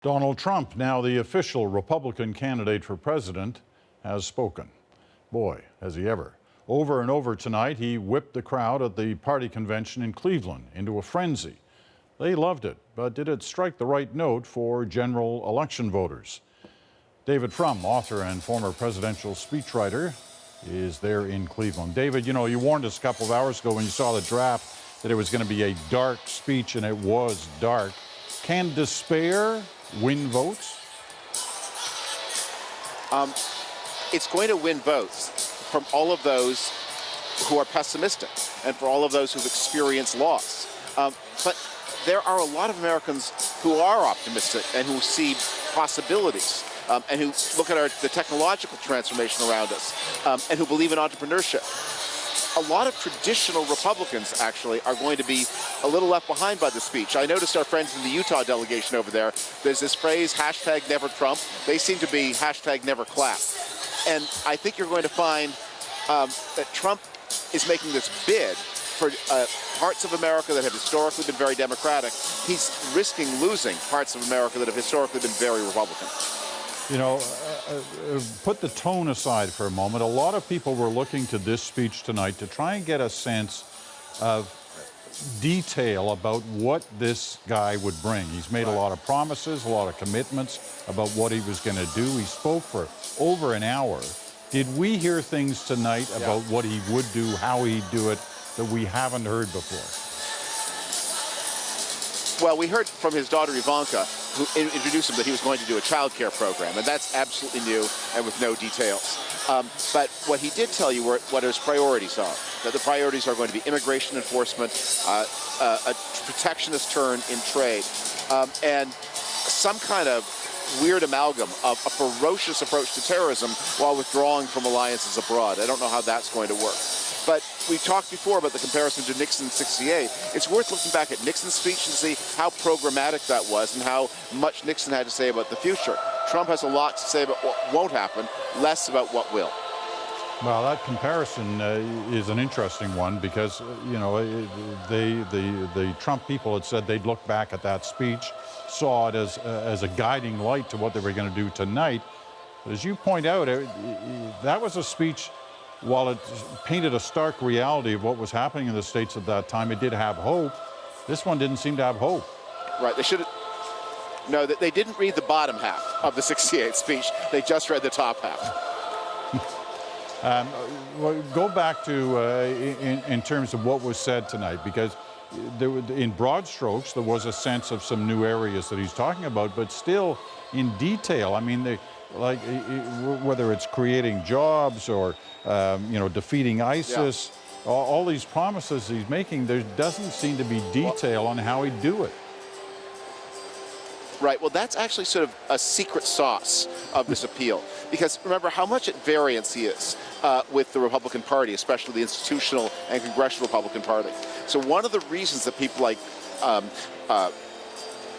Donald Trump, now the official Republican candidate for president, has spoken. Boy, has he ever. Over and over tonight, he whipped the crowd at the party convention in Cleveland into a frenzy. They loved it, but did it strike the right note for general election voters? David Frum, author and former presidential speechwriter, is there in Cleveland. David, you warned us a couple of hours ago when you saw the draft that it was going to be a dark speech, and it was dark. Can despair win votes? It's going to win votes from all of those who are pessimistic and for all of those who've experienced loss. But there are a lot of Americans who are optimistic and who see possibilities and who look at the technological transformation around us and who believe in entrepreneurship. A lot of traditional Republicans, actually, are going to be a little left behind by the speech. I noticed our friends in the Utah delegation over there, there's this phrase, #NeverTrump. They seem to be #NeverClap. And I think you're going to find that Trump is making this bid for parts of America that have historically been very Democratic. He's risking losing parts of America that have historically been very Republican. Put the tone aside for a moment. A lot of people were looking to this speech tonight to try and get a sense of detail about what this guy would bring. He's made a lot of promises, a lot of commitments about what he was going to do. He spoke for over an hour. Did we hear things tonight about what he would do, how he'd do it, that we haven't heard before? Well, we heard from his daughter Ivanka, who introduced him that he was going to do a child care program, and that's absolutely new and with no details. But what he did tell you were what his priorities are, that the priorities are going to be immigration enforcement, a protectionist turn in trade, and some kind of weird amalgam of a ferocious approach to terrorism while withdrawing from alliances abroad. I don't know how that's going to work. But we talked before about the comparison to Nixon in '68. It's worth looking back at Nixon's speech and see how programmatic that was and how much Nixon had to say about the future. Trump has a lot to say about what won't happen, less about what will. Well, that comparison is an interesting one because, the Trump people had said they'd look back at that speech, saw it as a guiding light to what they were going to do tonight. But as you point out, that was a speech. While it painted a stark reality of what was happening in the States at that time, it did have hope. This one didn't seem to have hope. Right, they should have... No, they didn't read the bottom half of the '68 speech. They just read the top half. Go back to, in terms of what was said tonight, because in broad strokes, there was a sense of some new areas that he's talking about, but still in detail. I mean, whether it's creating jobs or defeating ISIS, all these promises he's making, there doesn't seem to be detail on how he'd do it. Right, well, that's actually sort of a secret sauce of this appeal. Because remember how much at variance he is with the Republican Party, especially the institutional and congressional Republican Party. So one of the reasons that people like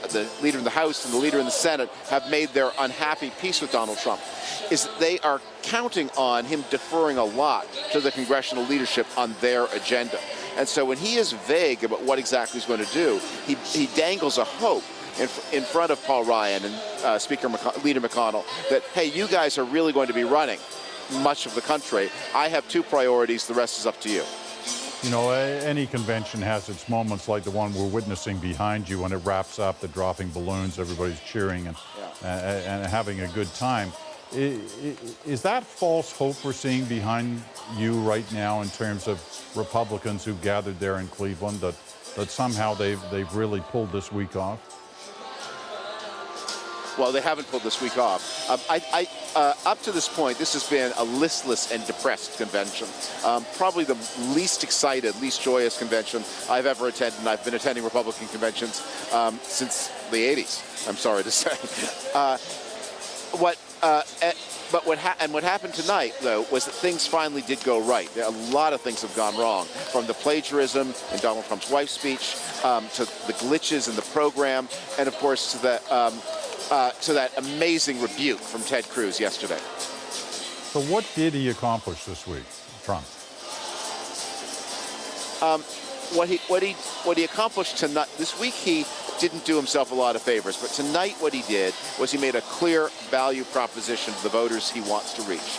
the leader in the House and the leader in the Senate have made their unhappy peace with Donald Trump is that they are counting on him deferring a lot to the congressional leadership on their agenda. And so when he is vague about what exactly he's going to do, he dangles a hope in front of Paul Ryan and Leader McConnell that, hey, you guys are really going to be running much of the country. I have two priorities, the rest is up to you. Any convention has its moments like the one we're witnessing behind you when it wraps up, the dropping balloons, everybody's cheering and having a good time. Is that false hope we're seeing behind you right now in terms of Republicans who gathered there in Cleveland, that somehow they've really pulled this week off? Well, they haven't pulled this week off. Up to this point, this has been a listless and depressed convention. Probably the least excited, least joyous convention I've ever attended, and I've been attending Republican conventions since the 80s, I'm sorry to say. What happened tonight, though, was that things finally did go right. A lot of things have gone wrong, from the plagiarism in Donald Trump's wife's speech to the glitches in the program, and of course to that amazing rebuke from Ted Cruz yesterday. So what did he accomplish this week, Trump? what he accomplished tonight, this week, he didn't do himself a lot of favors, but tonight what he did was he made a clear value proposition to the voters he wants to reach.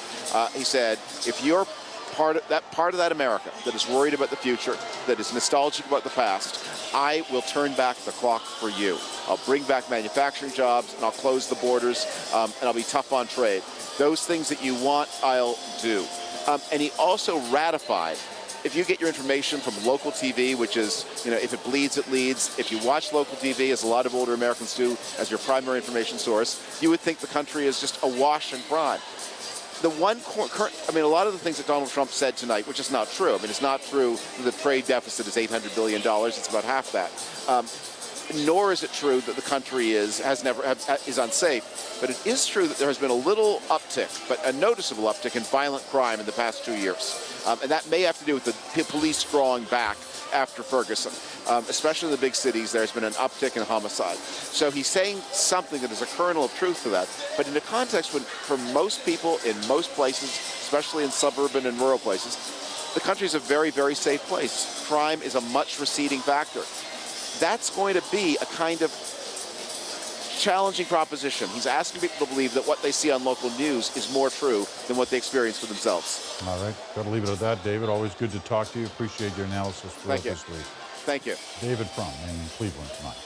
He said, if you're part of that America that is worried about the future, that is nostalgic about the past, I will turn back the clock for you. I'll bring back manufacturing jobs, and I'll close the borders, and I'll be tough on trade. Those things that you want, I'll do. And he also ratified, if you get your information from local TV, which is, if it bleeds, it leads. If you watch local TV, as a lot of older Americans do, as your primary information source, you would think the country is just awash in crime. A lot of the things that Donald Trump said tonight, which is not true. It's not true that the trade deficit is $800 billion. It's about half that. Nor is it true that the country is unsafe. But it is true that there has been a little uptick, but a noticeable uptick in violent crime in the past 2 years. And that may have to do with the police drawing back after Ferguson. Especially in the big cities, there's been an uptick in homicide. So he's saying something that is a kernel of truth to that. But in a context when, for most people in most places, especially in suburban and rural places, the country is a very, very safe place. Crime is a much receding factor. That's going to be a kind of challenging proposition. He's asking people to believe that what they see on local news is more true than what they experience for themselves. All right. Got to leave it at that, David. Always good to talk to you. Appreciate your analysis throughout this week. Thank you. David Frum in Cleveland tonight.